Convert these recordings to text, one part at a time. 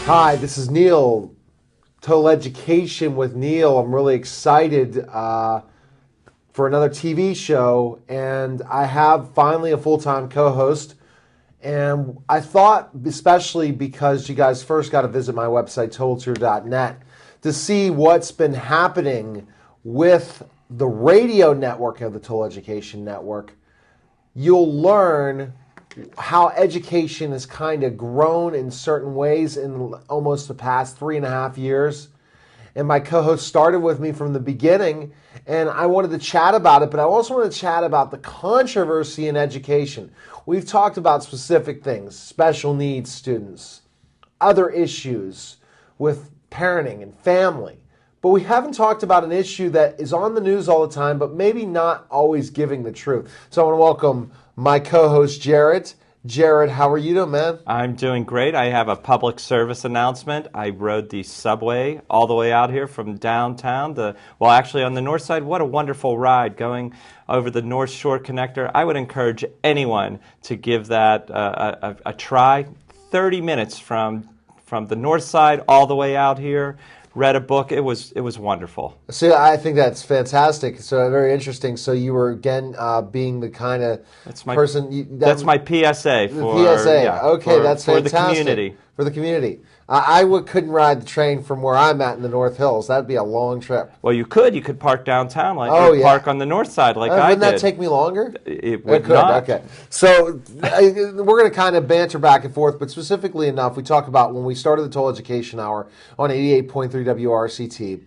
Hi, this is Neil, Total Education with Neil. I'm really excited for another TV show, and I have finally a full-time co-host. And I thought, especially because you guys first got to visit my website, totaltutor.net, to see what's been happening with the radio network of the Total Education Network, you'll learn how education has kind of grown in certain ways in almost the past 3.5 years. And my co-host started with me from the beginning, and I wanted to chat about it, but I also wanted to chat about the controversy in education. We've talked about specific things, special needs students, other issues with parenting and family, but we haven't talked about an issue that is on the news all the time, but maybe not always giving the truth. So I want to welcome my co-host, Jarrett. Jarrett, how are you doing, man? I'm doing great. I have a public service announcement. I rode the subway all the way out here from downtown well, actually on the north side. What a wonderful ride going over the North Shore Connector. I would encourage anyone to give that a try. 30 minutes from the north side all the way out here. Read a book. It was wonderful. See, I think that's fantastic. So very interesting. So you were again being the kind of person. That's my PSA for PSA. Yeah, okay, that's fantastic for the community. For the community. I couldn't ride the train from where I'm at in the North Hills. That'd be a long trip. Well, you could park downtown, park on the north side, like I did. Wouldn't that take me longer? It would not. Okay. So we're going to kind of banter back and forth, but specifically enough, we talk about when we started the Total Education Hour on 88.3 WRCT.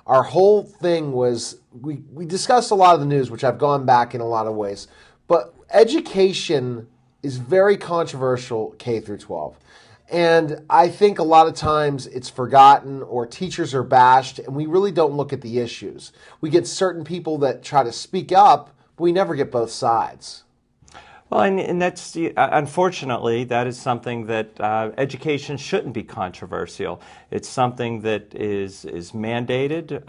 Our whole thing was we discussed a lot of the news, which I've gone back in a lot of ways, but education is very controversial, K through 12. And I think a lot of times it's forgotten or teachers are bashed and we really don't look at the issues. We get certain people that try to speak up, but we never get both sides. Well, and that's, unfortunately, that is something that education shouldn't be controversial. It's something that is mandated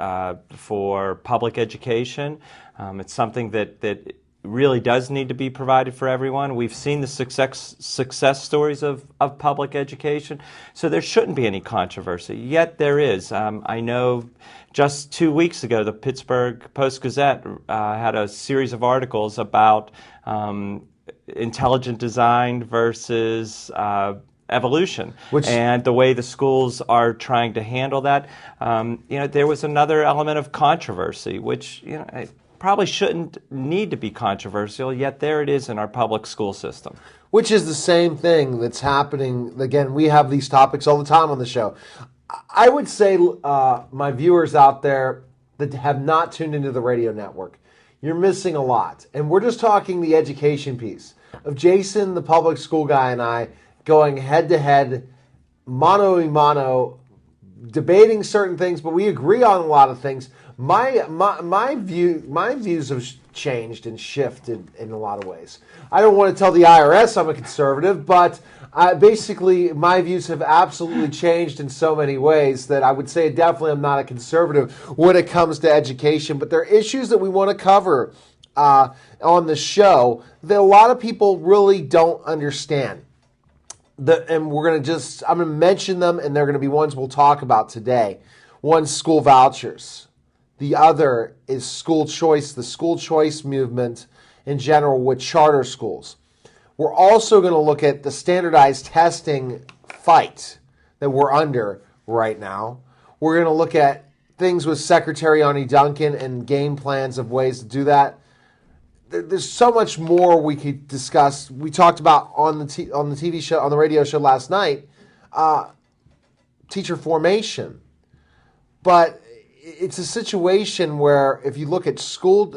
for public education. It's something that really does need to be provided for everyone. We've seen the success stories of public education, so there shouldn't be any controversy. Yet there is. I know just 2 weeks ago, the Pittsburgh Post-Gazette had a series of articles about intelligent design versus evolution, and the way the schools are trying to handle that. There was another element of controversy, which probably shouldn't need to be controversial, yet there it is in our public school system. Which is the same thing that's happening. Again, we have these topics all the time on the show. I would say my viewers out there that have not tuned into the radio network, you're missing a lot. And we're just talking the education piece of Jason, the public school guy, and I going head-to-head, mano-a-mano, debating certain things, but we agree on a lot of things. My views have changed and shifted in a lot of ways. I don't want to tell the IRS I'm a conservative, but basically my views have absolutely changed in so many ways that I would say definitely I'm not a conservative when it comes to education. But there are issues that we want to cover on the show that a lot of people really don't understand. And I'm going to mention them, and they're going to be ones we'll talk about today. One's school vouchers. The other is school choice, the school choice movement in general with charter schools. We're also going to look at the standardized testing fight that we're under right now. We're going to look at things with Secretary Arnie Duncan and game plans of ways to do that. There's so much more we could discuss. We talked about on the TV show, on the radio show last night, teacher formation. But it's a situation where if you look at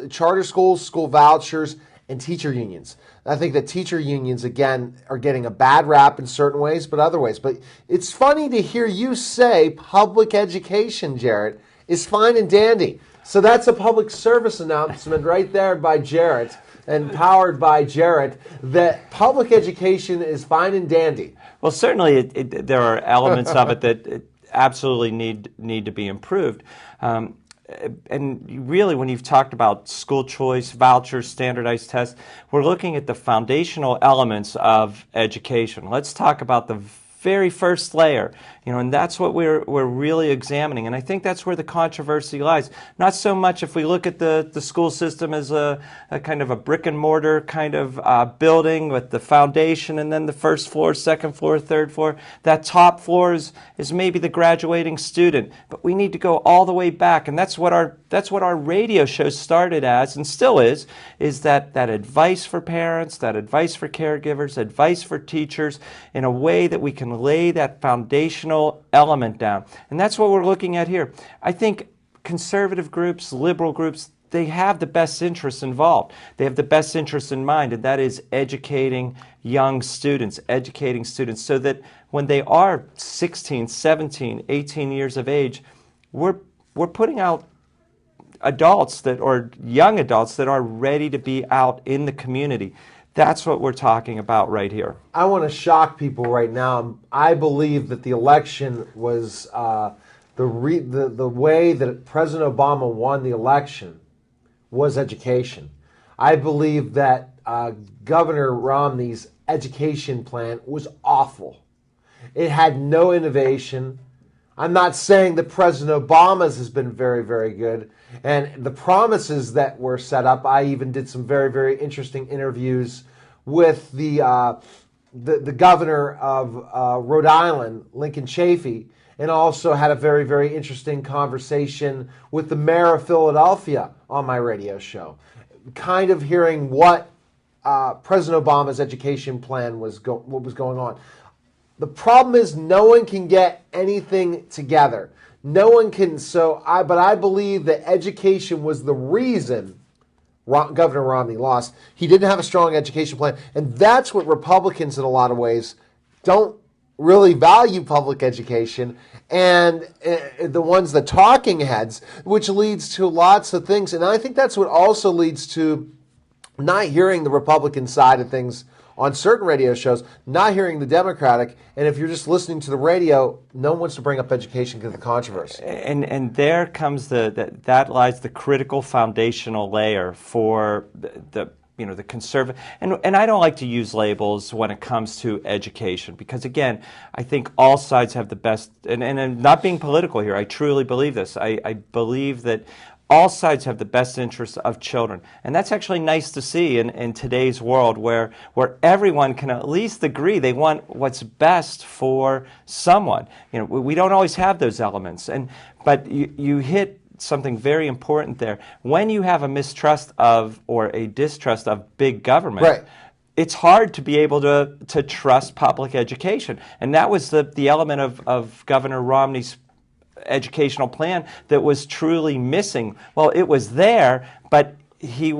charter schools, school vouchers, and teacher unions, I think that teacher unions, again, are getting a bad rap in certain ways, but other ways. But it's funny to hear you say public education, Jarrett, is fine and dandy. So that's a public service announcement right there by Jarrett and powered by Jarrett that public education is fine and dandy. Well, certainly there are elements of it that absolutely need to be improved. And really, when you've talked about school choice, vouchers, standardized tests, we're looking at the foundational elements of education. Let's talk about the very first layer, and that's what we're really examining. And I think that's where the controversy lies. Not so much if we look at the school system as a kind of a brick and mortar kind of building with the foundation and then the first floor, second floor, third floor. That top floor is maybe the graduating student, but we need to go all the way back. And that's what our radio show started as, and still is that advice for parents, that advice for caregivers, advice for teachers, in a way that we can lay that foundational element down. And that's what we're looking at here. I think conservative groups, liberal groups, they have the best interests involved. They have the best interests in mind, and that is educating young students, educating students so that when they are 16, 17, 18 years of age, we're putting out adults or young adults that are ready to be out in the community. That's what we're talking about right here. I want to shock people right now. I believe that the election was the way that President Obama won the election was education. I believe that Governor Romney's education plan was awful. It had no innovation. I'm not saying that President Obama's has been very, very good. And the promises that were set up, I even did some very, very interesting interviews with the governor of Rhode Island, Lincoln Chafee, and also had a very, very interesting conversation with the mayor of Philadelphia on my radio show, kind of hearing what President Obama's education plan was, what was going on. The problem is no one can get anything together. No one can, but I believe that education was the reason Governor Romney lost. He didn't have a strong education plan, and that's what Republicans in a lot of ways don't really value public education, and the ones, the talking heads, which leads to lots of things. And I think that's what also leads to not hearing the Republican side of things on certain radio shows, not hearing the Democratic, and if you're just listening to the radio, no one wants to bring up education because of the controversy. And there comes that lies the critical foundational layer for the conservative, and I don't like to use labels when it comes to education, because again, I think all sides have the best, and I'm not being political here, I truly believe this. I believe that all sides have the best interests of children. And that's actually nice to see in today's world where everyone can at least agree they want what's best for someone. We don't always have those elements. But you hit something very important there. When you have a mistrust of or a distrust of big government, right, it's hard to be able to trust public education. And that was the element of Governor Romney's educational plan that was truly missing. Well, it was there, but he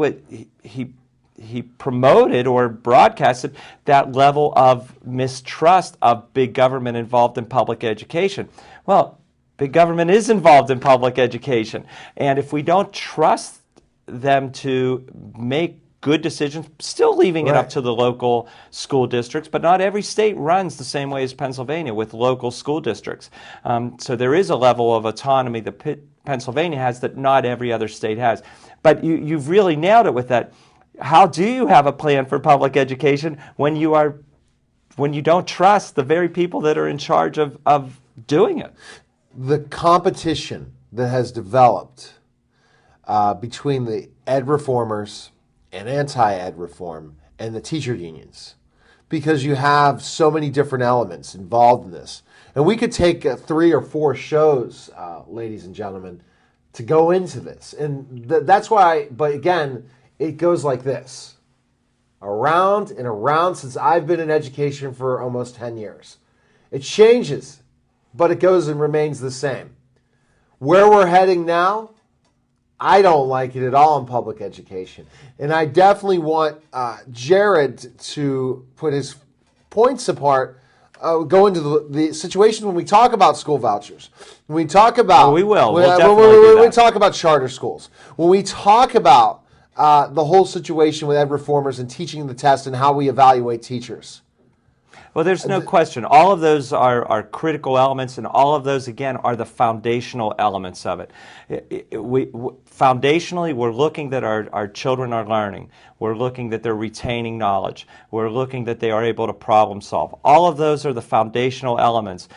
promoted or broadcasted that level of mistrust of big government involved in public education. Well, big government is involved in public education, and if we don't trust them to make good decisions, still leaving it up to the local school districts, but not every state runs the same way as Pennsylvania with local school districts. So there is a level of autonomy that Pennsylvania has that not every other state has. But you've really nailed it with that. How do you have a plan for public education when you don't trust the very people that are in charge of doing it? The competition that has developed between the ed reformers and anti-ed reform and the teacher unions, because you have so many different elements involved in this. And we could take 3 or 4 shows, ladies and gentlemen, to go into this. And that's why, but again, it goes like this. Around and around since I've been in education for almost 10 years. It changes, but it goes and remains the same. Where we're heading now, I don't like it at all in public education. And I definitely want Jarrett to put his points apart, go into the situation when we talk about school vouchers. When we talk about... we will. We'll definitely do that. When we talk about charter schools. When we talk about the whole situation with ed reformers and teaching the test and how we evaluate teachers. Well, there's no question. All of those are critical elements, and all of those, again, are the foundational elements of it. foundationally, we're looking that our children are learning. We're looking that they're retaining knowledge. We're looking that they are able to problem solve. All of those are the foundational elements,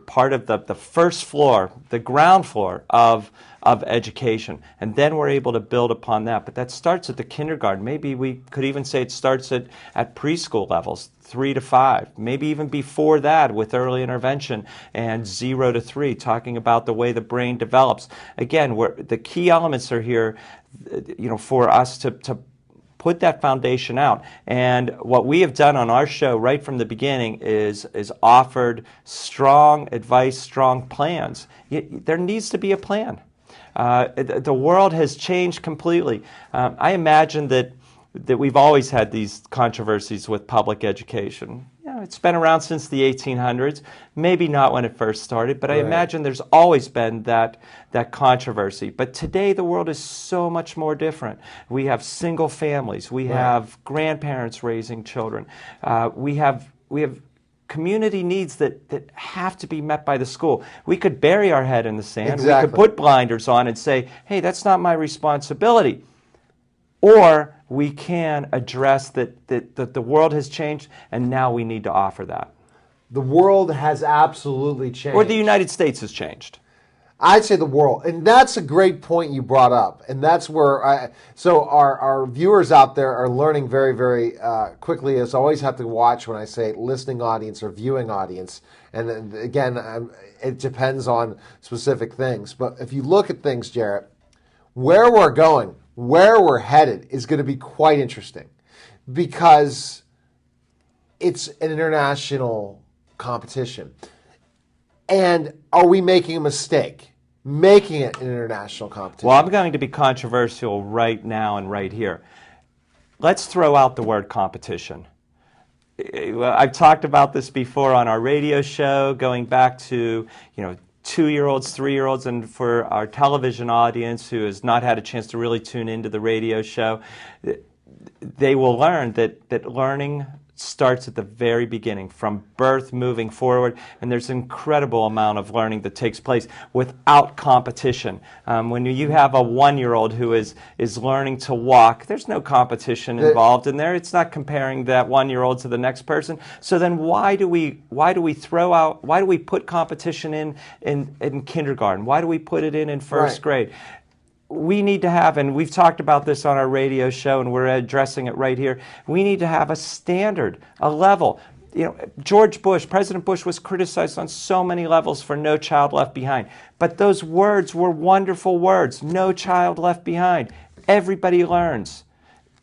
part of the first floor, the ground floor of education. And then we're able to build upon that. But that starts at the kindergarten. Maybe we could even say it starts at preschool levels, 3 to 5, maybe even before that with early intervention and 0 to 3, talking about the way the brain develops. Again, the key elements are here, for us to put that foundation out. And what we have done on our show right from the beginning is offered strong advice, strong plans. There needs to be a plan. The world has changed completely. I imagine that we've always had these controversies with public education. It's been around since the 1800s, maybe not when it first started, but I imagine there's always been that controversy. But today the world is so much more different. We have single families, we have grandparents raising children, we have community needs that have to be met by the school. We could bury our head in the sand. Exactly. We could put blinders on and say, hey, that's not my responsibility. Or we can address that the world has changed and now we need to offer that. The world has absolutely changed. Or the United States has changed. I'd say the world. And that's a great point you brought up. And that's where so our viewers out there are learning very, very quickly. As I always have to watch when I say listening audience or viewing audience. And again, it depends on specific things. But if you look at things, Jarrett, where we're going, where we're headed is going to be quite interesting because it's an international competition. And are we making a mistake making it an international competition? Well, I'm going to be controversial right now and right here. Let's throw out the word competition. I've talked about this before on our radio show, going back to, 2-year-olds, 3-year-olds, and for our television audience who has not had a chance to really tune into the radio show, they will learn that learning starts at the very beginning, from birth moving forward, and there's an incredible amount of learning that takes place without competition. When you have a 1-year-old who is learning to walk, there's no competition involved in there. It's not comparing that 1-year-old to the next person. So then why do we put competition in kindergarten? Why do we put it in first grade? We need to have, and we've talked about this on our radio show, and we're addressing it right here, we need to have a standard, a level. President Bush was criticized on so many levels for No Child Left Behind. But those words were wonderful words. No child left behind. Everybody learns.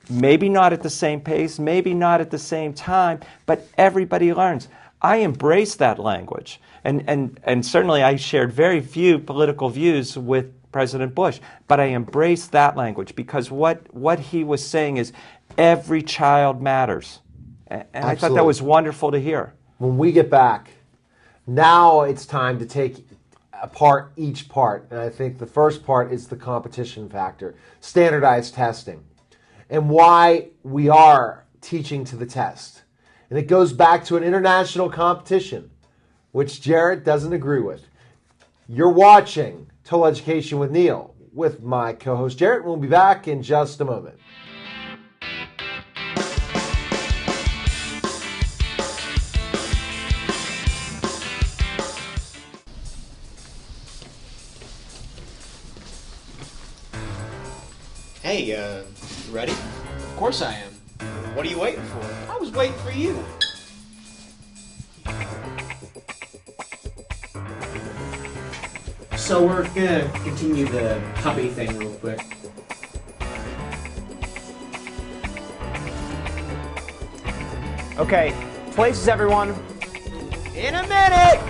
Maybe not at the same pace, maybe not at the same time, but everybody learns. I embrace that language. And certainly I shared very few political views with President Bush, but I embrace that language because what he was saying is every child matters. And I thought that was wonderful to hear. When we get back, now it's time to take apart each part. And I think the first part is the competition factor, standardized testing, and why we are teaching to the test. And it goes back to an international competition, which Jarrett doesn't agree with. You're watching Total Education with Neil, with my co-host Jarrett. We'll be back in just a moment. Hey, ready? Of course I am. What are you waiting for? I was waiting for you. So we're gonna continue the hubby thing real quick. Okay, places everyone. In a minute!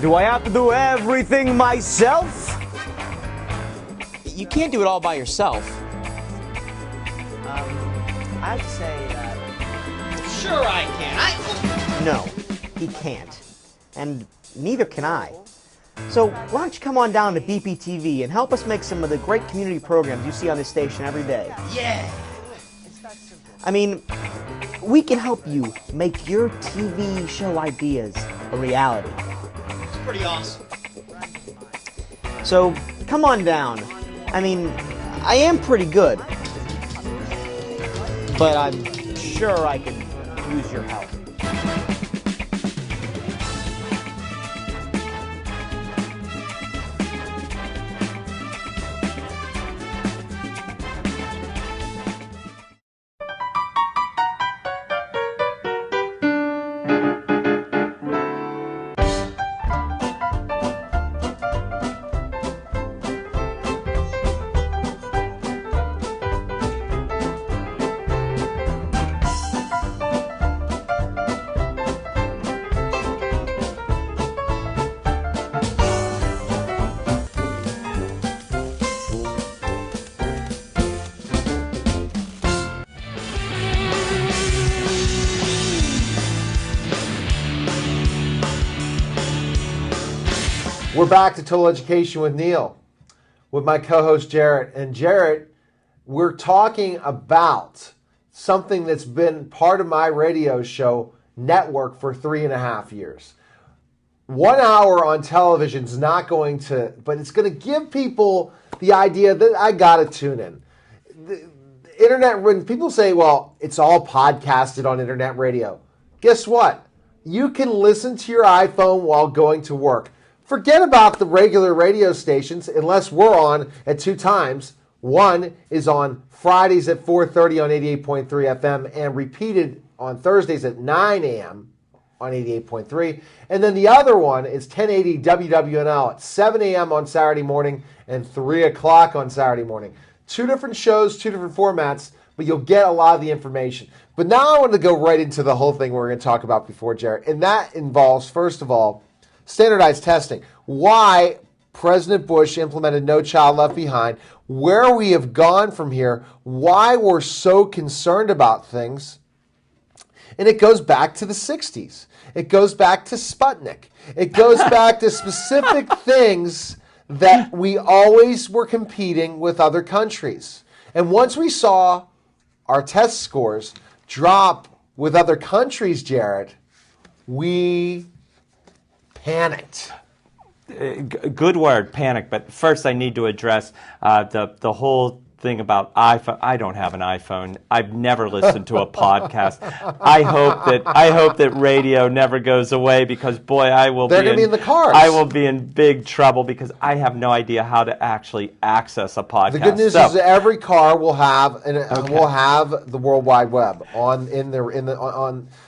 Do I have to do everything myself? You can't do it all by yourself. I'd say that... Sure I can. No, he can't. And neither can I. So why don't you come on down to BPTV and help us make some of the great community programs you see on this station every day. Yeah! I mean, we can help you make your TV show ideas a reality. It's pretty awesome. So come on down. I mean, I am pretty good, but I'm sure I could use your help. We're back to Total Education with Neil, with my co-host Jarrett. And Jarrett, we're talking about something that's been part of my radio show network for 3.5 years. 1 hour on television is not going to, but it's going to give people the idea that I got to tune in. The internet, when people say, well, it's all podcasted on internet radio, guess what? You can listen to your iPhone while going to work. Forget about the regular radio stations unless we're on at 2 times. One is on Fridays at 4:30 on 88.3 FM and repeated on Thursdays at 9 a.m. on 88.3. And then the other one is 1080 WWNL at 7 a.m. on Saturday morning and 3 o'clock on Saturday morning. 2 different shows, 2 different formats, but you'll get a lot of the information. But now I want to go right into the whole thing we're going to talk about before, Jarrett. And that involves, first of all, standardized testing. Why President Bush implemented No Child Left Behind, where we have gone from here, why we're so concerned about things. And it goes back to the 60s. It goes back to Sputnik. It goes back to specific things that we always were competing with other countries. And once we saw our test scores drop with other countries, Jarrett, we panicked. Good word, panic. But first, I need to address the whole thing about iPhone. I don't have an iPhone. I've never listened to a podcast. I hope that radio never goes away because boy, They're going to be in the cars. I will be in big trouble because I have no idea how to actually access a podcast. The good news is that every car will have will have the World Wide Web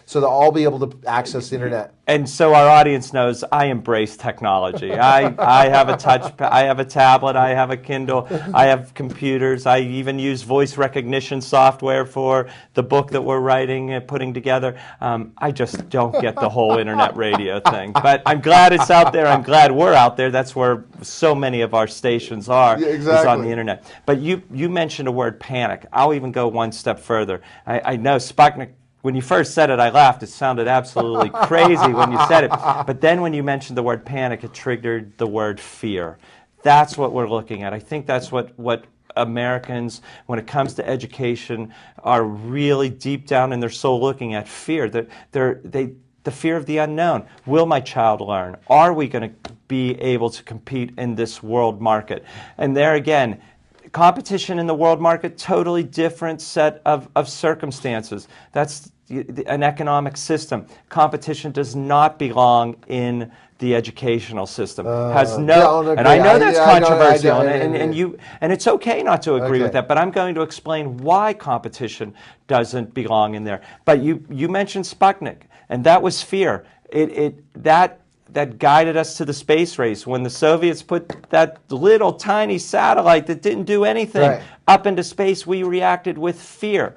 so they'll all be able to access the internet. And so our audience knows I embrace technology. I have a I have a tablet, I have a Kindle, I have computers, I even use voice recognition software for the book that we're writing and putting together. I just don't get the whole internet radio thing. But I'm glad it's out there. I'm glad we're out there. That's where so many of our stations are, is on the internet. But you mentioned a word, panic. I'll even go one step further. I know Sputnik, when you first said it, I laughed. It sounded absolutely crazy when you said it. But then when you mentioned the word panic, it triggered the word fear. That's what we're looking at. I think that's what Americans, when it comes to education, are really deep down in their soul looking at fear. The fear of the unknown. Will my child learn? Are we going to be able to compete in this world market? And there again, competition in the world market, totally different set of circumstances. That's an economic system. Competition does not belong in the educational system. Has no, and I know that's controversial, and it's okay not to agree with that. But I'm going to explain why competition doesn't belong in there. But you mentioned Sputnik, and that was fear. That guided us to the space race. When the Soviets put that little tiny satellite that didn't do anything up into space, we reacted with fear.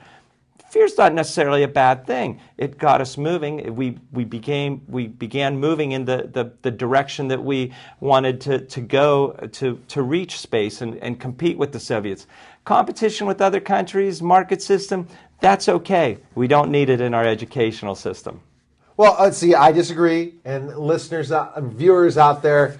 Fear's not necessarily a bad thing. It got us moving. We began moving in the direction that we wanted to go to reach space and compete with the Soviets. Competition with other countries, market system, that's okay. We don't need it in our educational system. Well, let's see, I disagree, and listeners, viewers out there,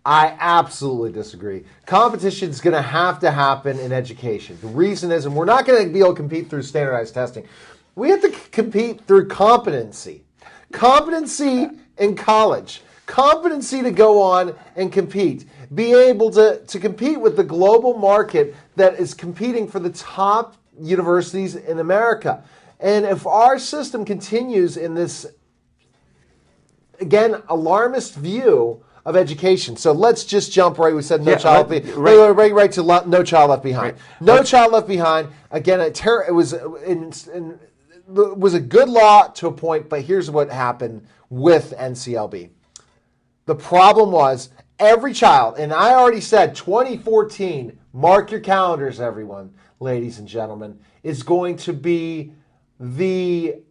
I absolutely disagree. Competition is going to happen in education. The reason is, and we're not going to be able to compete through standardized testing. We have to compete through competency. Competency in college. Competency to go on and compete. be able to compete with the global market that is competing for the top universities in America. And if our system continues in this, again, alarmist view of education. So let's just jump right. We said no child left behind. Right to no child left behind. Right. No child left behind. Again, it was a good law to a point, but here's what happened with NCLB. The problem was every child, and I already said 2014, mark your calendars, everyone, ladies and gentlemen, is going to be the,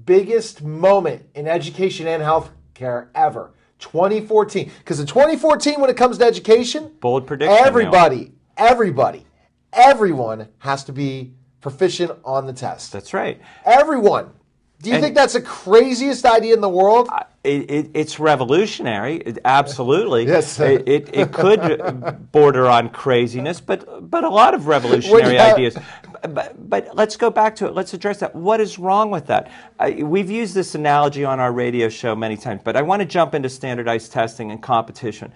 biggest moment in education and healthcare ever. 2014. Because in 2014, when it comes to education, bold prediction. Everyone has to be proficient on the test. That's right. Everyone. Do you think that's the craziest idea in the world? It's revolutionary, absolutely. Yes. It could border on craziness, but a lot of revolutionary ideas. But let's go back to it. Let's address that. What is wrong with that? We've used this analogy on our radio show many times, but I want to jump into standardized testing and competition.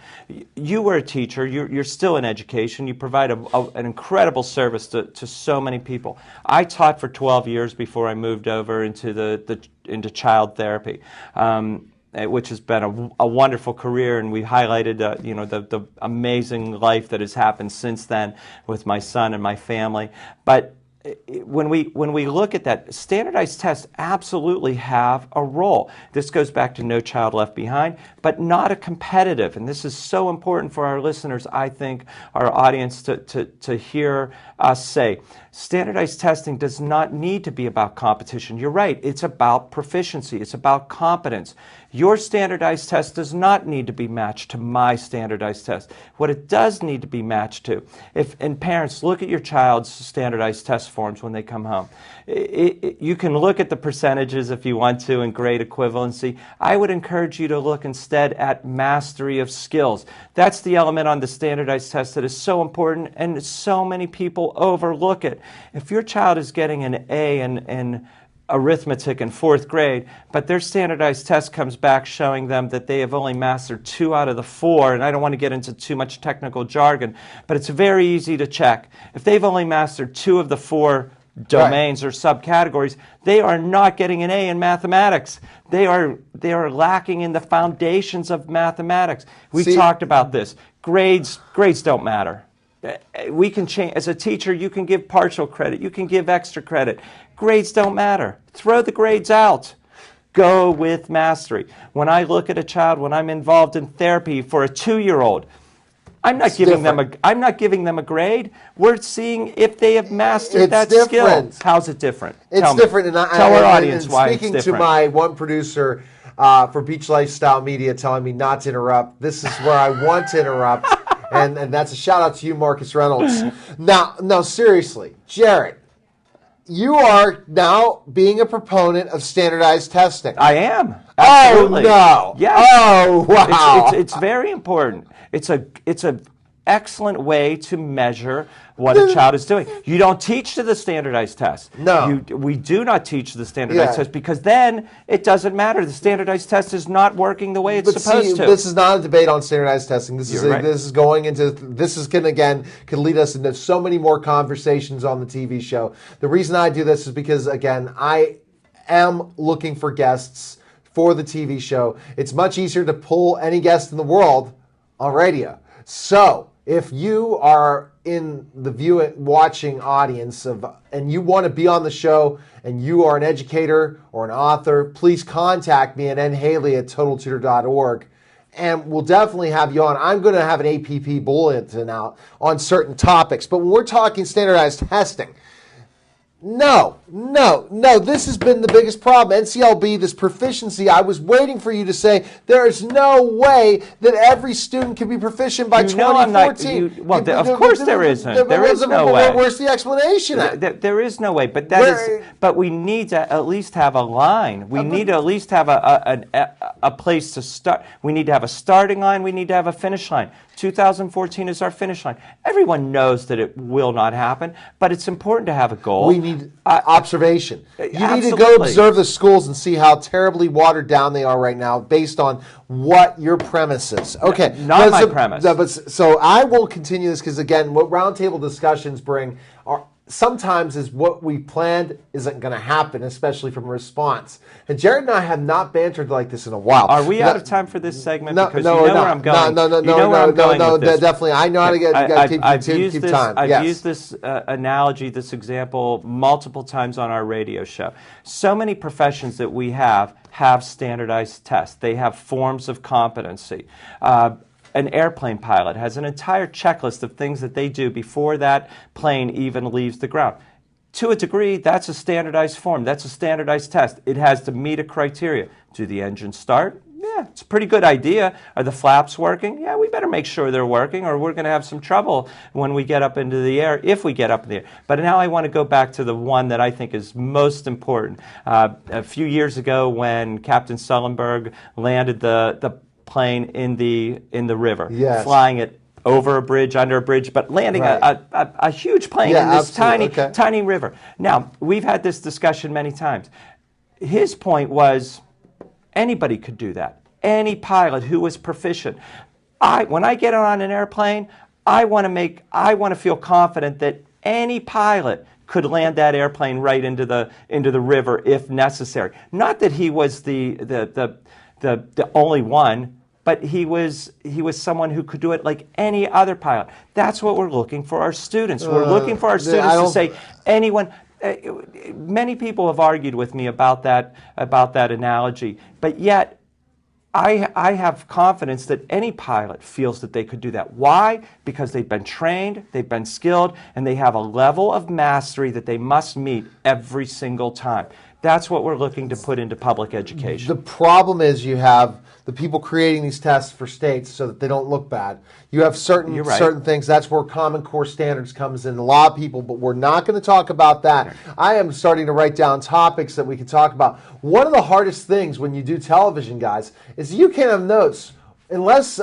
You were a teacher. You're still in education. You provide an incredible service to so many people. I taught for 12 years before I moved over into child therapy. Which has been a wonderful career, and we highlighted the amazing life that has happened since then with my son and my family. But when we look at that, standardized tests absolutely have a role. This goes back to No Child Left Behind, but not a competitive. And this is so important for our listeners, I think, our audience to hear us say. Standardized testing does not need to be about competition. You're right. It's about proficiency. It's about competence. Your standardized test does not need to be matched to my standardized test. What it does need to be matched to, and parents, look at your child's standardized test forms when they come home. You can look at the percentages if you want to in grade equivalency. I would encourage you to look instead at mastery of skills. That's the element on the standardized test that is so important, and so many people overlook it. If your child is getting an A in arithmetic in 4th grade, but their standardized test comes back showing them that they have only mastered 2 out of the 4, and I don't want to get into too much technical jargon, but it's very easy to check. If they've only mastered 2 of the 4 domains or subcategories, they are not getting an A in mathematics. They are lacking in the foundations of mathematics. We talked about this. Grades don't matter. We can change. As a teacher, you can give partial credit. You can give extra credit. Grades don't matter. Throw the grades out. Go with mastery. When I look at a child, when I'm involved in therapy for a 2-year-old, I'm not giving them a grade. We're seeing if they have mastered that skill. How's it different? It's different. Tell our audience why it's different. Speaking to my one producer for Beach Lifestyle Media telling me not to interrupt, this is where I want to interrupt. And that's a shout out to you, Marcus Reynolds. Now, seriously, Jarrett, you are now being a proponent of standardized testing. I am. Absolutely. Oh, no. Yes. Oh, wow. It's very important. It's a excellent way to measure what a child is doing. You don't teach to the standardized test. No. We do not teach the standardized test, because then it doesn't matter. The standardized test is not working the way it's supposed to. This is not a debate on standardized testing. This right. This could lead us into so many more conversations on the TV show. The reason I do this is because, again, I am looking for guests for the TV show. It's much easier to pull any guest in the world on radio. So if you are in the watching audience and you want to be on the show and you are an educator or an author, please contact me at nhaley@totaltutor.org, and we'll definitely have you on. I'm going to have an APP bulletin out on certain topics, but when we're talking standardized testing, no. This has been the biggest problem. NCLB, this proficiency, I was waiting for you to say there is no way that every student can be proficient by 2014. Of course there isn't. There is no way. Where's the explanation at? There is no way. But But we need to at least have a line. We need to at least have a place to start. We need to have a starting line. We need to have a finish line. 2014 is our finish line. Everyone knows that it will not happen, but it's important to have a goal. We need need observation. You need to go Absolutely. observe the schools and see how terribly watered down they are right now based on what your premise is. Okay. Not my premise. So I will continue this because, again, what roundtable discussions bring are sometimes is what we planned isn't going to happen, especially from a response. And Jarrett and I have not bantered like this in a while. Are we out of time for this segment? No, Because no, you we're know not. where I'm going. No, with this. definitely. I know how to keep time. I've used this analogy, this example, multiple times on our radio show. So many professions that we have standardized tests. They have forms of competency. An airplane pilot has an entire checklist of things that they do before that plane even leaves the ground. To a degree, that's a standardized form. That's a standardized test. It has to meet a criteria. Do the engines start? Yeah, it's a pretty good idea. Are the flaps working? Yeah, we better make sure they're working or we're going to have some trouble when we get up into the air, if we get up in the air. But now I want to go back to the one that I think is most important. A few years ago when Captain Sullenberg landed the plane in the river, yes, flying it over a bridge, under a bridge, but landing right, a huge plane in this tiny river. Now, we've had this discussion many times. His point was anybody could do that. Any pilot who was proficient. When I get on an airplane, I want to feel confident that any pilot could land that airplane right into the river if necessary. Not that he was the only one, but he was someone who could do it like any other pilot. That's what we're looking for our students. We're looking for our students to say anyone. Many people have argued with me about that analogy, but yet I have confidence that any pilot feels that they could do that. Why? Because they've been trained, they've been skilled, and they have a level of mastery that they must meet every single time. That's what we're looking to put into public education. The problem is you have the people creating these tests for states so that they don't look bad. You have certain things. That's where Common Core Standards comes in. A lot of people, but we're not going to talk about that. I am starting to write down topics that we can talk about. One of the hardest things when you do television, guys, is you can't have notes unless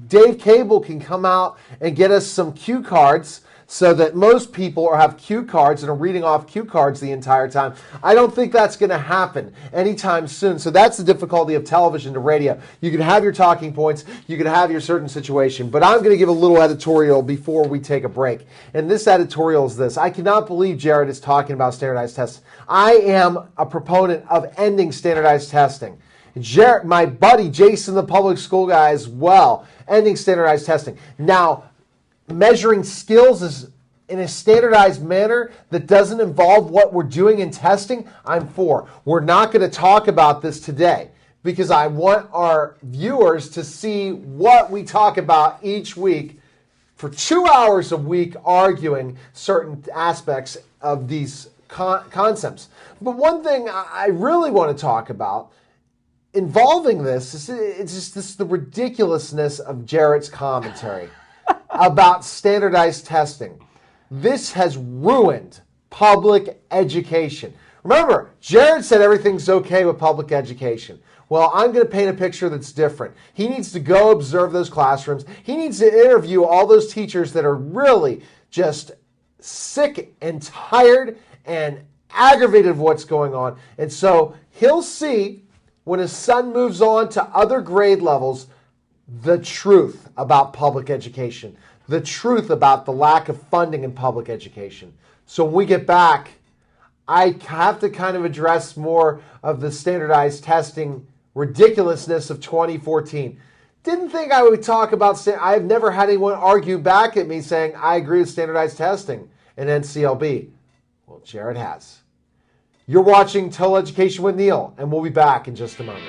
Dave Cable can come out and get us some cue cards so that most people have cue cards and are reading off cue cards the entire time. I don't think that's going to happen anytime soon. So that's the difficulty of television to radio. You can have your talking points, you can have your certain situation, but I'm going to give a little editorial before we take a break. And this editorial is this. I cannot believe Jarrett is talking about standardized tests. I am a proponent of ending standardized testing. Jarrett, my buddy Jason, the public school guy as well, ending standardized testing. Now, measuring skills is in a standardized manner that doesn't involve what we're doing in testing, I'm for. We're not going to talk about this today because I want our viewers to see what we talk about each week for 2 hours a week arguing certain aspects of these concepts. But one thing I really want to talk about involving this is the ridiculousness of Jarrett's commentary about standardized testing. This has ruined public education. Remember, Jarrett said everything's okay with public education. Well, I'm going to paint a picture that's different. He needs to go observe those classrooms. He needs to interview all those teachers that are really just sick and tired and aggravated of what's going on. And so he'll see when his son moves on to other grade levels the truth about public education, the truth about the lack of funding in public education. So when we get back, I have to kind of address more of the standardized testing ridiculousness of 2014. Didn't think I would talk about, I've never had anyone argue back at me saying, I agree with standardized testing in NCLB. Well, Jarrett has. You're watching Total Education with Neil, and we'll be back in just a moment.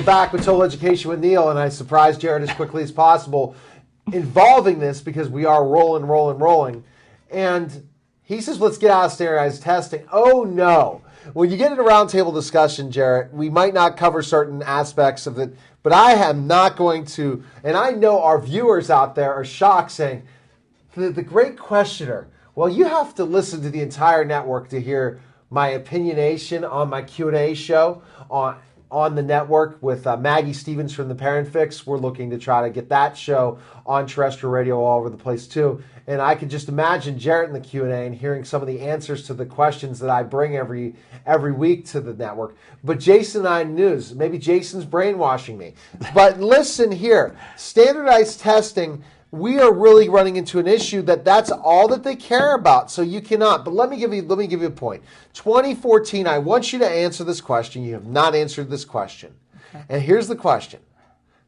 we're back with Total Education with Neil, and I surprised Jarrett as quickly as possible involving this because we are rolling. And he says, let's get out of standardized testing. Oh, no. When you get in a roundtable discussion, Jarrett, we might not cover certain aspects of it, but I am not going to, and I know our viewers out there are shocked saying, the great questioner, well, you have to listen to the entire network to hear my opinionation on my Q&A show on the network with Maggie Stevens from the Parent Fix. We're looking to try to get that show on terrestrial radio all over the place too. And I could just imagine Jarrett in the Q&A and hearing some of the answers to the questions that I bring every week to the network. But Jason and I news, maybe Jason's brainwashing me. But listen here, standardized testing, we are really running into an issue that's all that they care about. So you cannot. But let me give you a point. 2014, I want you to answer this question. You have not answered this question. Okay. And here's the question.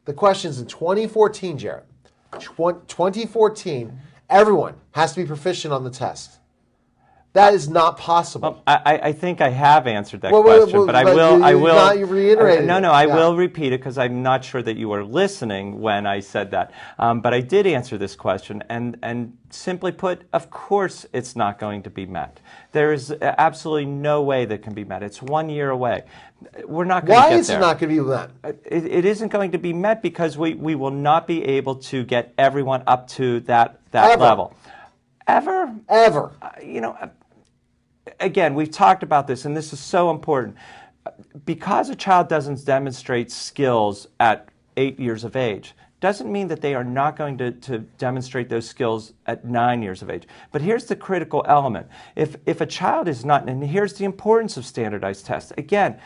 The question's in 2014, Jarrett. 2014, everyone has to be proficient on the test. That is not possible. Well, I think I have answered that question, but I will. You reiterated no, I will repeat it because I'm not sure that you were listening when I said that. But I did answer this question, and simply put, of course, it's not going to be met. There is absolutely no way that can be met. It's 1 year away. We're not going to get there. Why is it not going to be met? It isn't going to be met because we will not be able to get everyone up to that level. Ever? Again, we've talked about this, and this is so important. Because a child doesn't demonstrate skills at 8 years of age, doesn't mean that they are not going to demonstrate those skills at 9 years of age. But here's the critical element. If a child is not, and here's the importance of standardized tests. Again,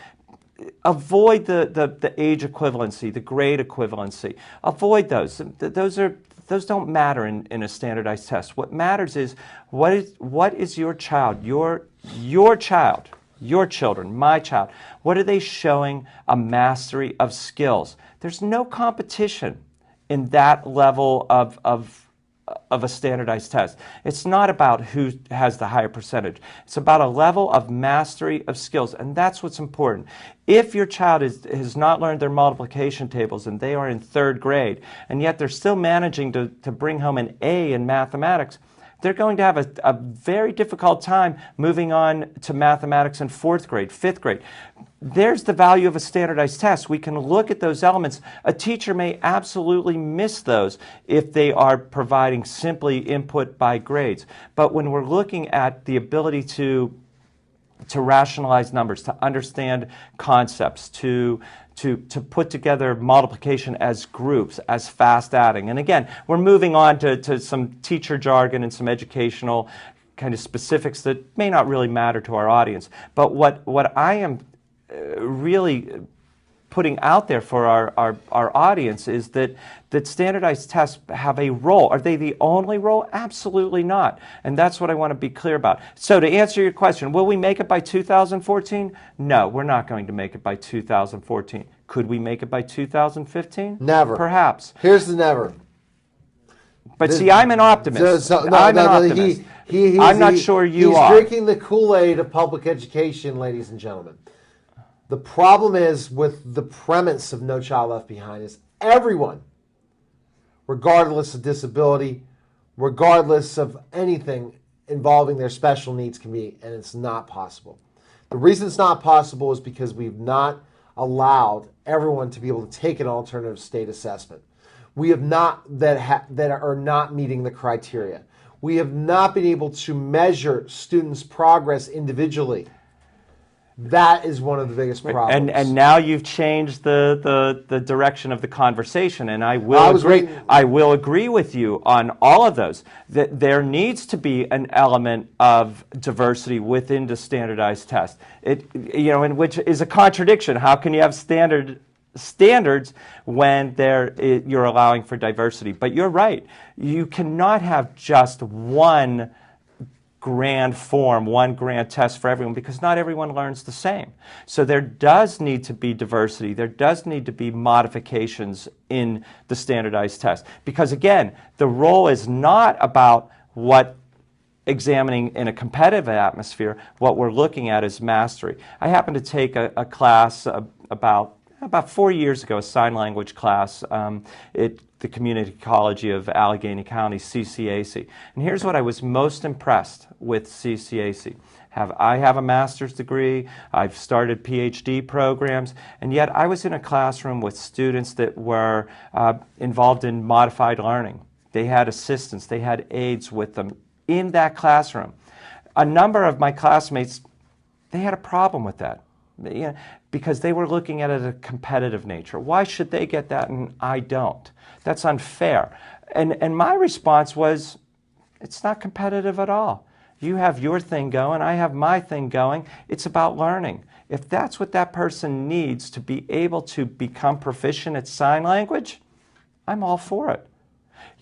avoid the age equivalency, the grade equivalency. Avoid those. Those don't matter in a standardized test. What matters is what is your child, your child, your children, my child, what are they showing a mastery of skills? There's no competition in that level of a standardized test. It's not about who has the higher percentage. It's about a level of mastery of skills, and that's what's important. If your child has not learned their multiplication tables and they are in 3rd grade, and yet they're still managing to bring home an A in mathematics, they're going to have a very difficult time moving on to mathematics in 4th grade, 5th grade. There's the value of a standardized test. We can look at those elements. A teacher may absolutely miss those if they are providing simply input by grades. But when we're looking at the ability to rationalize numbers, to understand concepts, to put together multiplication as groups, as fast adding. And again, we're moving on to some teacher jargon and some educational kind of specifics that may not really matter to our audience. But what I am really putting out there for our audience is that standardized tests have a role. Are they the only role? Absolutely not. And that's what I want to be clear about. So to answer your question, will we make it by 2014? No, we're not going to make it by 2014. Could we make it by 2015? Never. Perhaps. Here's the never. But see, I'm an optimist. I'm an optimist. I'm not sure you are. He's drinking the Kool-Aid of public education, ladies and gentlemen. The problem is with the premise of No Child Left Behind is everyone, regardless of disability, regardless of anything involving their special needs can be, and it's not possible. The reason it's not possible is because we've not allowed everyone to be able to take an alternative state assessment. We have not, that are not meeting the criteria. We have not been able to measure students' progress individually. That is one of the biggest problems. And now you've changed the direction of the conversation, and I will agree with you on all of those. That there needs to be an element of diversity within the standardized test. In which is a contradiction. How can you have standards when you're allowing for diversity? But you're right. You cannot have just one grand form, one grand test for everyone, because not everyone learns the same. So there does need to be diversity. There does need to be modifications in the standardized test. Because again, the role is not about what examining in a competitive atmosphere. What we're looking at is mastery. I happened to take a class about about 4 years ago, a sign language class at the Community College of Allegheny County, CCAC. And here's what I was most impressed with CCAC. I have a master's degree, I've started PhD programs, and yet I was in a classroom with students that were involved in modified learning. They had assistants, they had aides with them in that classroom. A number of my classmates, they had a problem with that. Because they were looking at it as a competitive nature. Why should they get that and I don't? That's unfair. And my response was, it's not competitive at all. You have your thing going, I have my thing going. It's about learning. If that's what that person needs to be able to become proficient at sign language, I'm all for it.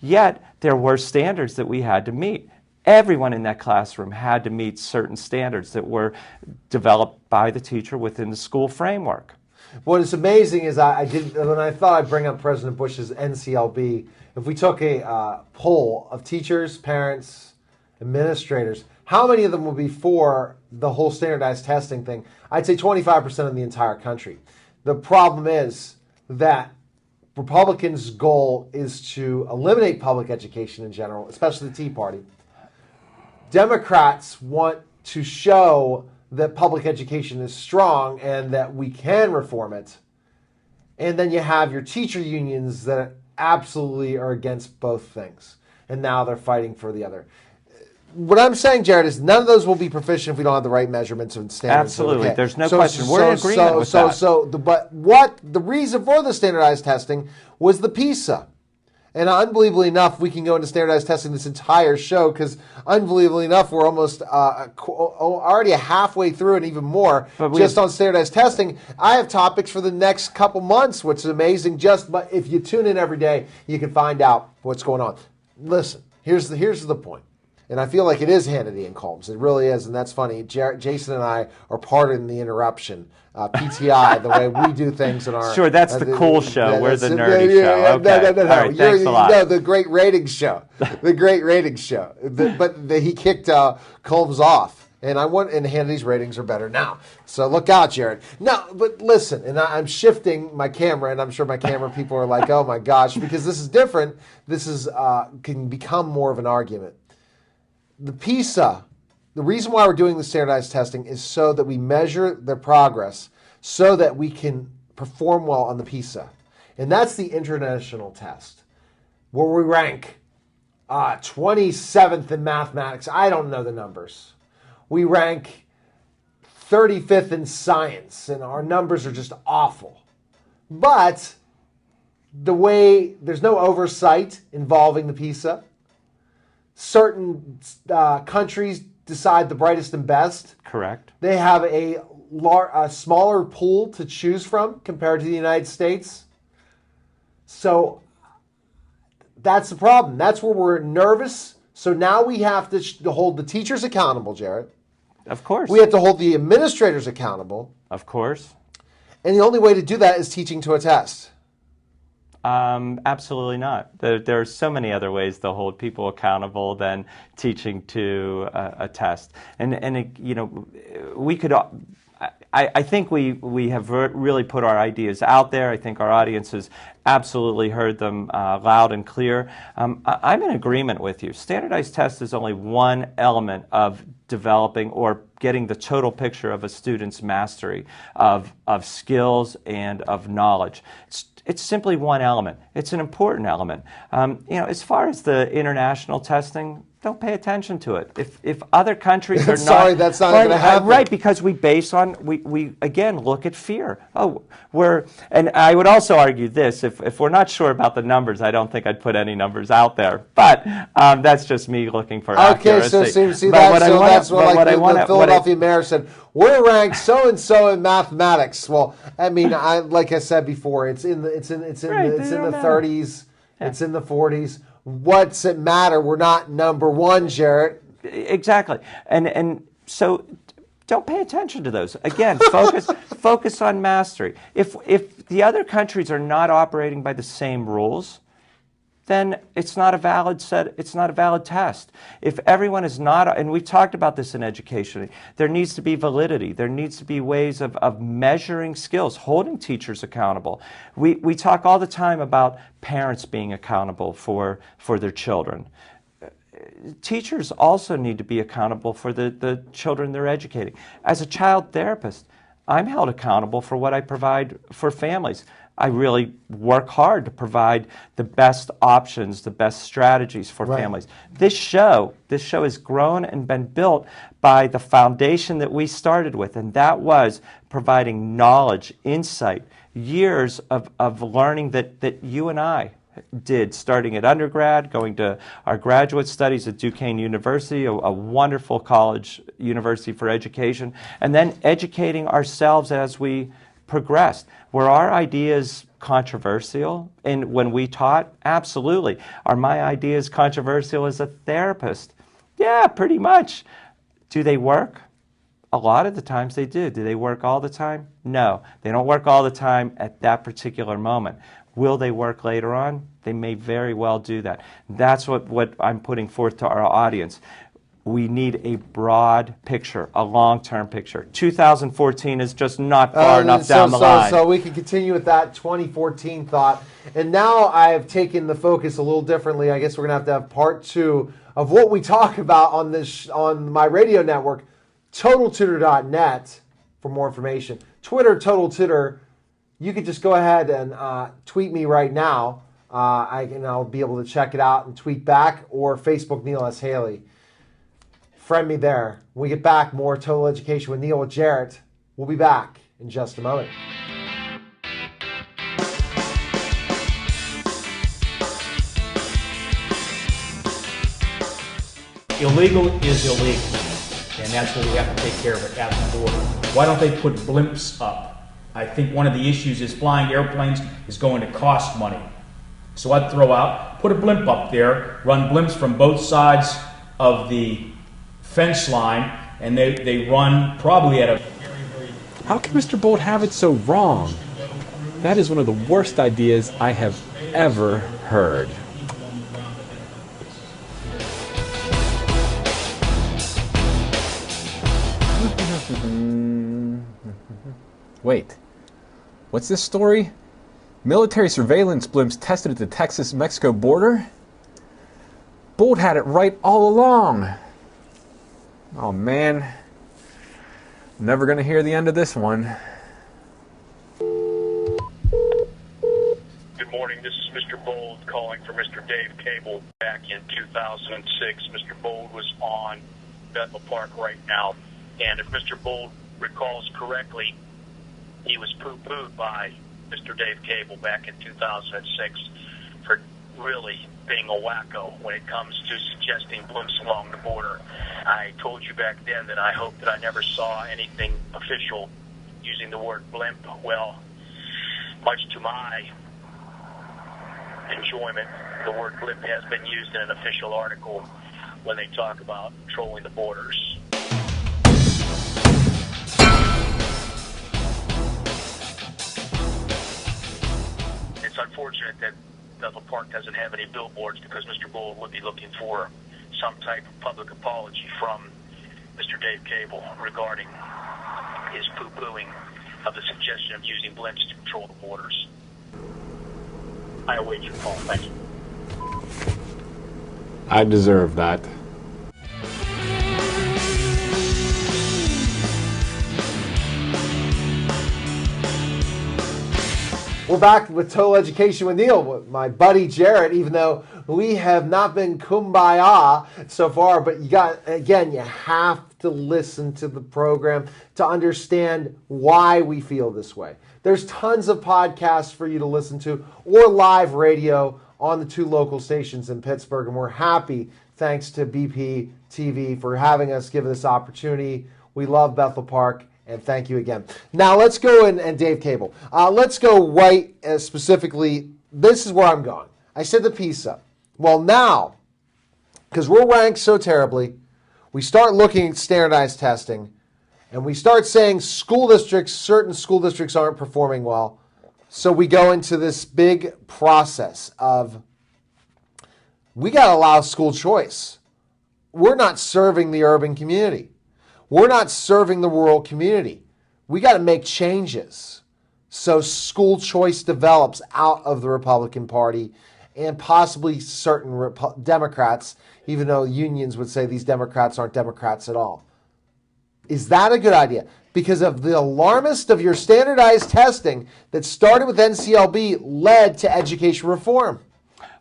Yet, there were standards that we had to meet. Everyone in that classroom had to meet certain standards that were developed by the teacher within the school framework. What is amazing is when I thought I'd bring up President Bush's NCLB, if we took a poll of teachers, parents, administrators, how many of them will be for the whole standardized testing thing? I'd say 25% of the entire country. The problem is that Republicans' goal is to eliminate public education in general, especially the Tea Party. Democrats want to show that public education is strong and that we can reform it. And then you have your teacher unions that absolutely are against both things. And now they're fighting for the other. What I'm saying, Jarrett, is none of those will be proficient if we don't have the right measurements and standards. Absolutely. Okay. There's no question. We're in agreement with that. But what the reason for the standardized testing was the PISA. And unbelievably enough, we can go into standardized testing this entire show because unbelievably enough, we're almost already halfway through and even more just on standardized testing. I have topics for the next couple months, which is amazing. But if you tune in every day, you can find out what's going on. Listen, here's the point. And I feel like it is Hannity and Combs. It really is, and that's funny. Jason and I are pardoned the interruption. PTI, the way we do things in our... Sure, that's the cool show. We're the nerdy show. Okay. No. All right, thanks a lot. No, the great ratings show. The great ratings show. He kicked Combs off. And Hannity's ratings are better now. So look out, Jarrett. No, but listen, and I'm shifting my camera, and I'm sure my camera people are like, oh my gosh, because this is different. This is can become more of an argument. The PISA, the reason why we're doing the standardized testing is so that we measure their progress so that we can perform well on the PISA. And that's the international test, where we rank 27th in mathematics. I don't know the numbers. We rank 35th in science, and our numbers are just awful. But there's no oversight involving the PISA. Certain countries decide the brightest and best. Correct. They have a smaller pool to choose from compared to the United States. So that's the problem. That's where we're nervous. So now we have to hold the teachers accountable, Jarrett. Of course. We have to hold the administrators accountable. Of course. And the only way to do that is teaching to a test. Absolutely not. There are so many other ways to hold people accountable than teaching to a test. And we could. I think we have really put our ideas out there. I think our audience has absolutely heard them loud and clear. I'm in agreement with you. Standardized test is only one element of developing or getting the total picture of a student's mastery of skills and of knowledge. It's simply one element. It's an important element. As far as the international testing, don't pay attention to it. If other countries are sorry, that's not going to happen. Right, because we base on we again look at fear. And I would also argue this: if we're not sure about the numbers, I don't think I'd put any numbers out there. But that's just me looking for accuracy. Okay, so that's what the Philadelphia mayor said. We're ranked so and so in mathematics. Well, I mean, like I said before, it's in the 30s, it's in the 40s. What's it matter? We're not number one, Jarrett. Exactly, and so don't pay attention to those. Again, focus on mastery. If the other countries are not operating by the same rules, then it's not a valid test. If everyone is not, and we've talked about this in education, there needs to be validity. There needs to be ways of measuring skills, holding teachers accountable. We talk all the time about parents being accountable for their children. Teachers also need to be accountable for the children they're educating. As a child therapist, I'm held accountable for what I provide for families. I really work hard to provide the best options, the best strategies for families. This show has grown and been built by the foundation that we started with, and that was providing knowledge, insight, years of learning that you and I did, starting at undergrad, going to our graduate studies at Duquesne University, a wonderful college university for education, and then educating ourselves as we progressed. Were our ideas controversial? And when we taught, absolutely. Are my ideas controversial as a therapist? Yeah, pretty much. Do they work? A lot of the times they do. Do they work all the time? No, they don't work all the time at that particular moment. Will they work later on? They may very well do that. That's what I'm putting forth to our audience. We need a broad picture, a long-term picture. 2014 is just not far enough down the line. So we can continue with that 2014 thought. And now I have taken the focus a little differently. I guess we're going to have part 2 of what we talk about on my radio network, TotalTutor.net, for more information. Twitter, Total Tutor. You could just go ahead and tweet me right now. I'll be able to check it out and tweet back, or Facebook Neil S. Haley. Friend me there. When we get back, more Total Education with Neil with Jarrett. We'll be back in just a moment. Illegal is illegal, and that's what we have to take care of it at the border. Why don't they put blimps up? I think one of the issues is flying airplanes is going to cost money. So I'd throw out, put a blimp up there, run blimps from both sides of the fence line, and they run probably at a very... How can Mr. Bolt have it so wrong? That is one of the worst ideas I have ever heard. Wait, what's this story? Military surveillance blimps tested at the Texas-Mexico border? Bolt had it right all along. Oh man, never gonna hear the end of this one. Good morning, this is Mr. Bold calling for Mr. Dave Cable. Back in 2006, Mr. Bold was on Bethel Park right now, and if Mr. Bold recalls correctly, he was poo-pooed by Mr. Dave Cable back in 2006 for really being a wacko when it comes to suggesting blimps along the border. I told you back then that I hoped that I never saw anything official using the word blimp. Well, much to my enjoyment, the word blimp has been used in an official article when they talk about patrolling the borders. It's unfortunate that Bethel Park doesn't have any billboards, because Mr. Bull would be looking for some type of public apology from Mr. Dave Cable regarding his poo-pooing of the suggestion of using blimps to patrol the borders. I await your call. Thank you. I deserve that. We're back with Total Education with Neil, with my buddy Jarrett, even though we have not been kumbaya so far. But you have to listen to the program to understand why we feel this way. There's tons of podcasts for you to listen to, or live radio on the 2 local stations in Pittsburgh. And we're happy, thanks to BPTV, for having us, give this opportunity. We love Bethel Park. And thank you again. Now let's go and Dave Cable. Let's go right specifically. This is where I'm going. I said the piece up. Well, now, because we're ranked so terribly, we start looking at standardized testing, and we start saying certain school districts aren't performing well. So we go into this big process of we got to allow school choice. We're not serving the urban community. We're not serving the rural community. We got to make changes so school choice develops out of the Republican Party and possibly certain Democrats, even though unions would say these Democrats aren't Democrats at all. Is that a good idea? Because of the alarmist of your standardized testing that started with NCLB led to education reform.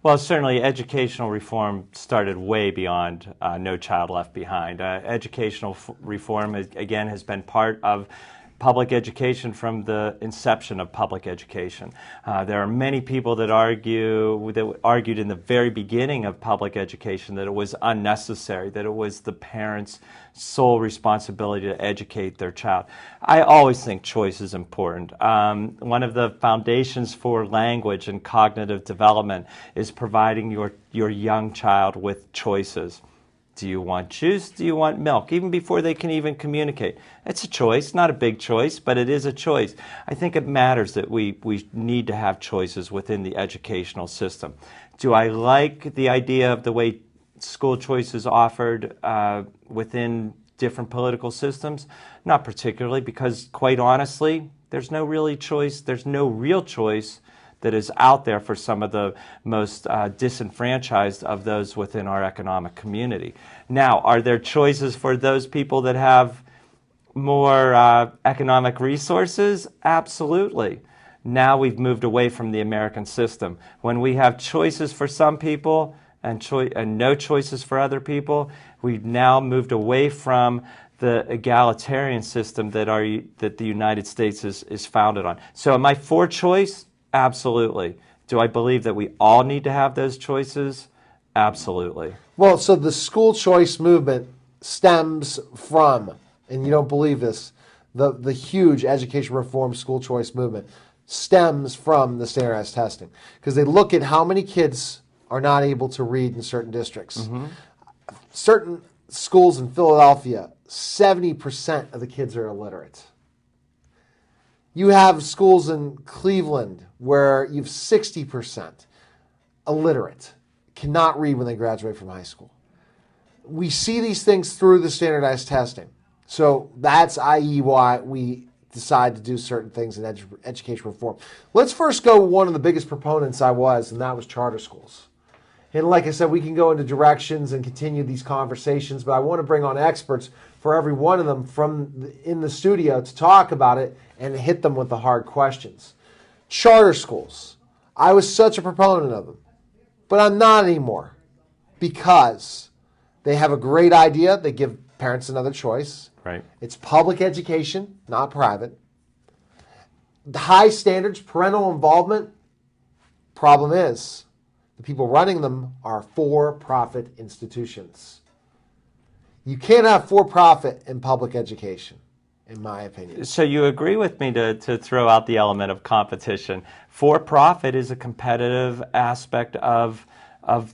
Well, certainly educational reform started way beyond No Child Left Behind. Educational reform, again, has been part of public education from the inception of public education. There are many people that argued in the very beginning of public education that it was unnecessary, that it was the parents' sole responsibility to educate their child. I always think choice is important. One of the foundations for language and cognitive development is providing your young child with choices. Do you want juice? Do you want milk? Even before they can even communicate. It's a choice, not a big choice, but it is a choice. I think it matters that we need to have choices within the educational system. Do I like the idea of the way school choice is offered within different political systems? Not particularly, because quite honestly, there's no real choice that is out there for some of the most disenfranchised of those within our economic community. Now, are there choices for those people that have more economic resources? Absolutely. Now we've moved away from the American system. When we have choices for some people and no choices for other people, we've now moved away from the egalitarian system that the United States is founded on. So am I for choice? Absolutely. Do I believe that we all need to have those choices? Absolutely. Well, so the school choice movement stems from, and you don't believe this, the huge education reform school choice movement stems from the standardized testing. Because they look at how many kids are not able to read in certain districts. Mm-hmm. Certain schools in Philadelphia, 70% of the kids are illiterate. You have schools in Cleveland where you have 60% illiterate, cannot read when they graduate from high school. We see these things through the standardized testing. So that's i.e. why we decide to do certain things in education reform. Let's first go one of the biggest proponents I was, and that was charter schools. And like I said, we can go into directions and continue these conversations, but I want to bring on experts for every one of them in the studio to talk about it and hit them with the hard questions. Charter schools. I was such a proponent of them, but I'm not anymore because they have a great idea. They give parents another choice. Right. It's public education, not private. The high standards, parental involvement. Problem is, the people running them are for-profit institutions. You can't have for-profit in public education, in my opinion. So you agree with me to throw out the element of competition. For-profit is a competitive aspect of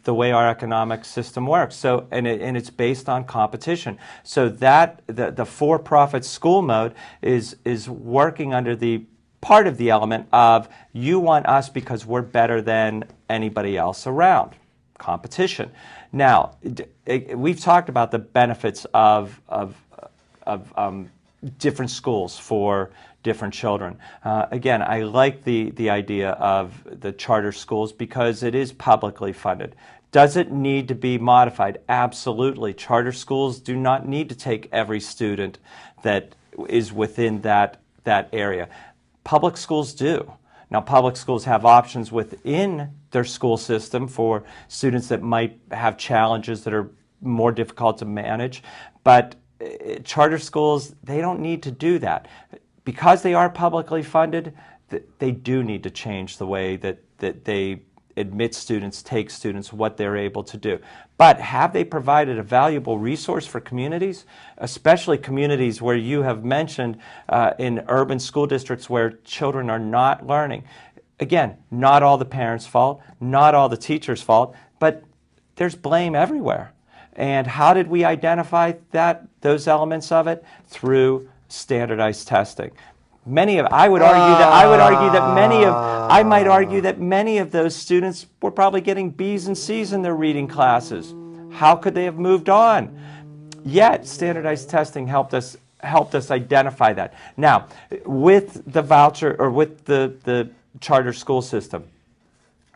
the way our economic system works. So, and it's based on competition. So that the for-profit school mode is working under the part of the element of you want us because we're better than anybody else around. Competition. Now, we've talked about the benefits of different schools for different children. Again, I like the idea of the charter schools because it is publicly funded. Does it need to be modified? Absolutely. Charter schools do not need to take every student that is within that area. Public schools do. Now, public schools have options within their school system for students that might have challenges that are more difficult to manage, but charter schools, they don't need to do that. Because they are publicly funded, they do need to change the way that they admit students, take students, what they're able to do. But have they provided a valuable resource for communities, especially communities where you have mentioned in urban school districts where children are not learning? Again, not all the parents' fault, not all the teachers' fault, but there's blame everywhere. And how did we identify those elements of it? Through standardized testing. I might argue that many of those students were probably getting B's and C's in their reading classes. How could they have moved on? Yet standardized testing helped us identify that. Now, with the voucher or with the charter school system,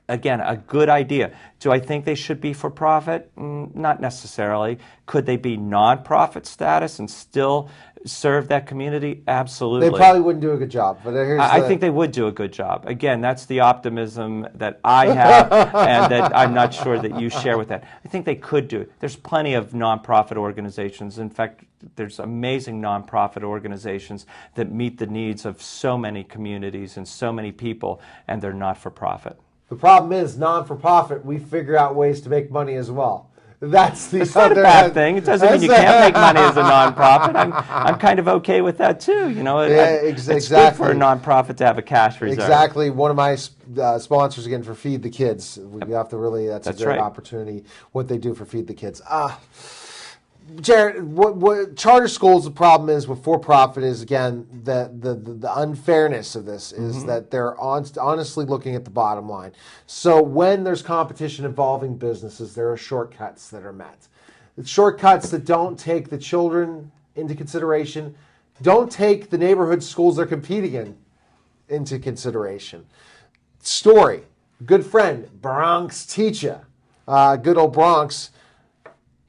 again, a good idea. Do I think they should be for profit? Not necessarily. Could they be nonprofit status and still serve that community? Absolutely. They probably wouldn't do a good job. But I think they would do a good job. Again, that's the optimism that I have and that I'm not sure that you share with that. I think they could do it. There's plenty of nonprofit organizations. In fact, there's amazing nonprofit organizations that meet the needs of so many communities and so many people, and they're not for profit. The problem is, non-for-profit, we figure out ways to make money as well. That's It's not a bad thing. It doesn't mean you can't make money as a nonprofit. I'm kind of okay with that too. You know, it's good for a nonprofit to have a cash reserve. Exactly. One of my sponsors again for Feed the Kids. We have to really. That's a great right. opportunity. What they do for Feed the Kids. Jarrett, what charter schools, the problem is with for-profit is, again, the unfairness of this is that they're honestly looking at the bottom line. So when there's competition involving businesses, there are shortcuts that are met. It's shortcuts that don't take the children into consideration, don't take the neighborhood schools they're competing in into consideration. Story, good friend, Bronx teacher, good old Bronx.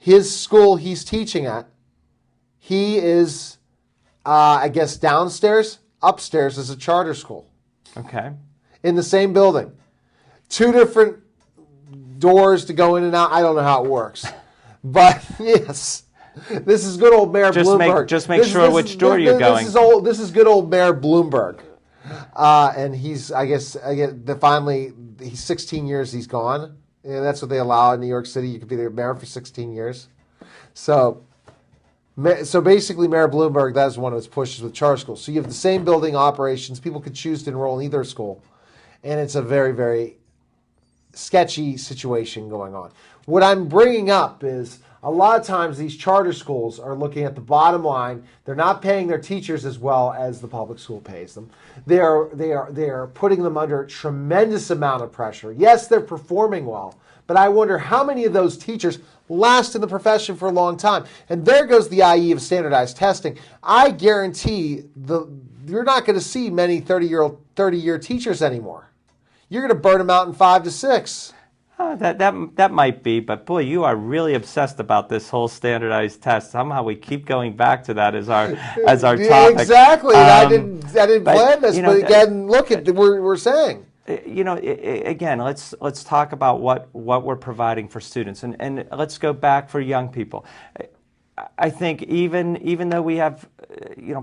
His school he's teaching at, he is, I guess, downstairs. Upstairs is a charter school. Okay. In the same building. 2 different doors to go in and out. I don't know how it works. But, yes, this is good old Mayor Bloomberg. Just make sure which door you're going. This is good old Mayor Bloomberg. And he's, I guess, finally, he's 16 years he's gone. And that's what they allow in New York City. You can be the mayor for 16 years. So basically, Mayor Bloomberg, that is one of his pushes with charter schools. So you have the same building operations. People could choose to enroll in either school. And it's a very, very sketchy situation going on. What I'm bringing up is a lot of times these charter schools are looking at the bottom line. They're not paying their teachers as well as the public school pays them. They are putting them under a tremendous amount of pressure. Yes, they're performing well, but I wonder how many of those teachers last in the profession for a long time. And there goes the IE of standardized testing. I guarantee you're not going to see many 30-year teachers anymore. You're going to burn them out in 5 to 6. That might be, but boy, you are really obsessed about this whole standardized test. Somehow we keep going back to that as our topic. Exactly. I didn't plan this, but again, look at we're saying. You know, again, let's talk about what we're providing for students, and let's go back for young people. I think even though we have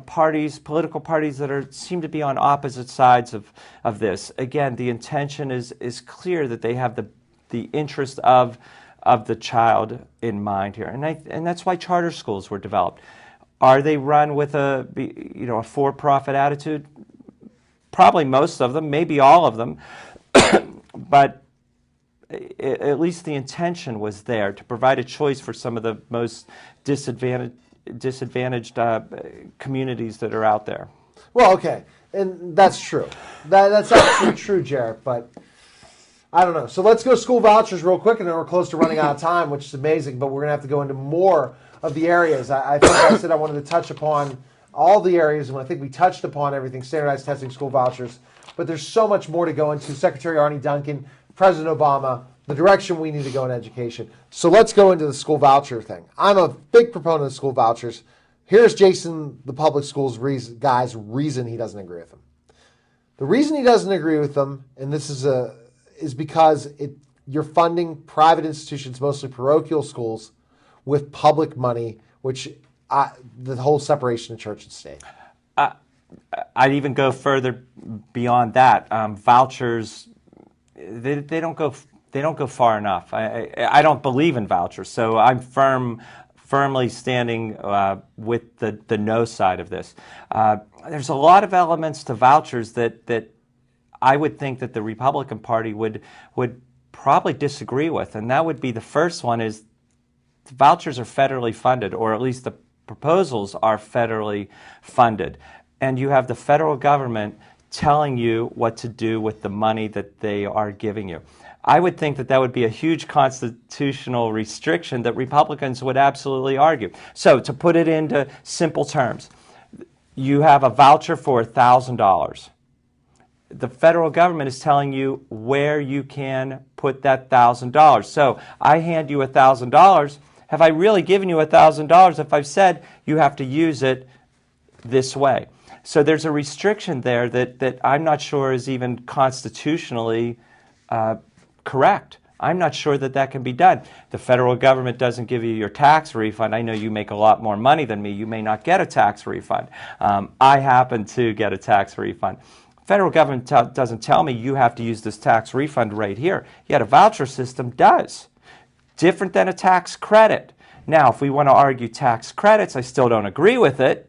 political parties that seem to be on opposite sides of this, again, the intention is clear that they have the interest of the child in mind here, and that's why charter schools were developed. Are they run with a for-profit attitude? Probably most of them, maybe all of them, but at least the intention was there to provide a choice for some of the most disadvantaged communities that are out there. Well, okay, and that's true. That's actually true, Jarrett, but I don't know. So let's go school vouchers real quick, and then we're close to running out of time, which is amazing, but we're going to have to go into more of the areas. I think I said I wanted to touch upon all the areas, and I think we touched upon everything, standardized testing, school vouchers, but there's so much more to go into. Secretary Arne Duncan, President Obama, the direction we need to go in education. So let's go into the school voucher thing. I'm a big proponent of school vouchers. Here's Jason, the public schools guy's reason he doesn't agree with them. The reason he doesn't agree with them, and this is because you're funding private institutions, mostly parochial schools, with public money, which the whole separation of church and state. I'd even go further beyond that. Vouchers, they don't go far enough. I don't believe in vouchers, so I'm firmly standing with the no side of this. There's a lot of elements to vouchers that I would think that the Republican Party would probably disagree with, and that would be the first one is vouchers are federally funded, or at least the proposals are federally funded. and you have the federal government telling you what to do with the money that they are giving you. I would think that that would be a huge constitutional restriction that Republicans would absolutely argue. So to put it into simple terms, you have a voucher for $1,000. The federal government is telling you where you can put that $1,000. So I hand you $1,000. Have I really given you $1,000 if I've said you have to use it this way? So there's a restriction there that I'm not sure is even constitutionally correct. I'm not sure that that can be done. The federal government doesn't give you your tax refund. I know you make a lot more money than me. You may not get a tax refund. I happen to get a tax refund. Federal government doesn't tell me you have to use this tax refund right here. Yet a voucher system does. Different than a tax credit. Now, if we want to argue tax credits, I still don't agree with it,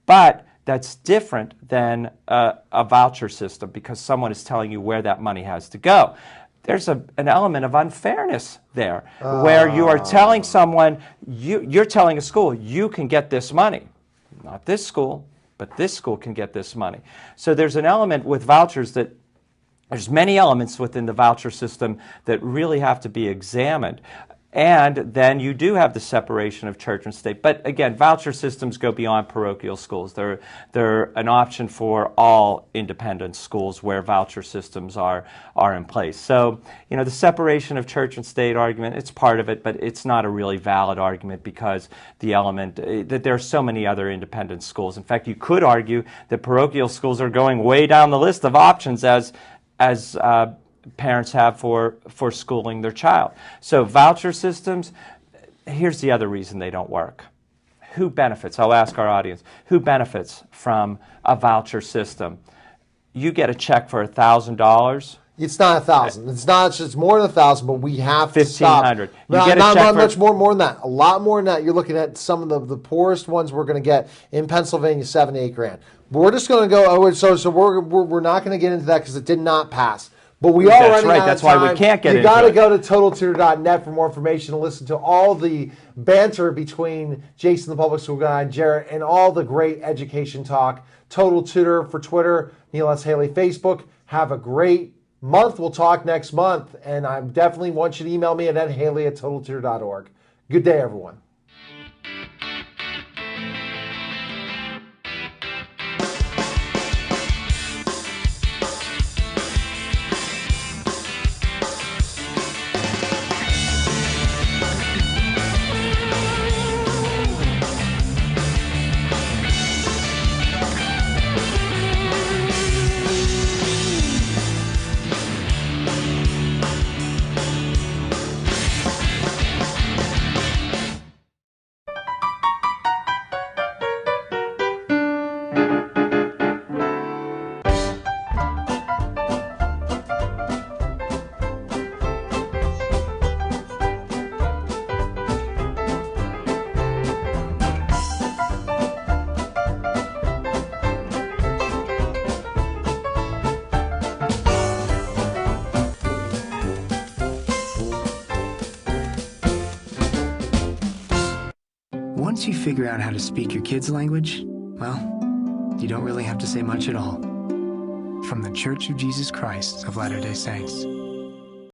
but that's different than a voucher system because someone is telling you where that money has to go. There's an element of unfairness there where you are telling someone, you're telling a school, you can get this money. Not this school, but this school can get this money. So there's an element with vouchers that there's many elements within the voucher system that really have to be examined. And then you do have the separation of church and state. But again, voucher systems go beyond parochial schools. They're an option for all independent schools where voucher systems are in place. So, you know, the separation of church and state argument, it's part of it, but it's not a really valid argument because the element that there are so many other independent schools. In fact, you could argue that parochial schools are going way down the list of options as parents have for schooling their child. So voucher systems, here's the other reason they don't work. Who benefits? I'll ask our audience. Who benefits from a voucher system? You get a check for $1,000. It's not 1,000. It's not just more than 1,000, but we have to stop. 1,500. Not much more than that. A lot more than that. You're looking at some of the poorest ones we're going to get in Pennsylvania, 7 to 8 grand. We're just going to go. So we're not going to get into that because it did not pass. But we are running out of time. That's why we can't get into it. You got to go to totaltutor.net for more information and listen to all the banter between Jason, the public school guy, and Jarrett, and all the great education talk. Total Tutor for Twitter, Neil S. Haley Facebook. Have a great month. We'll talk next month. And I definitely want you to email me at nhaley@totaltutor.org. Good day, everyone. Once you figure out how to speak your kids' language, well, you don't really have to say much at all. From the Church of Jesus Christ of Latter-day Saints.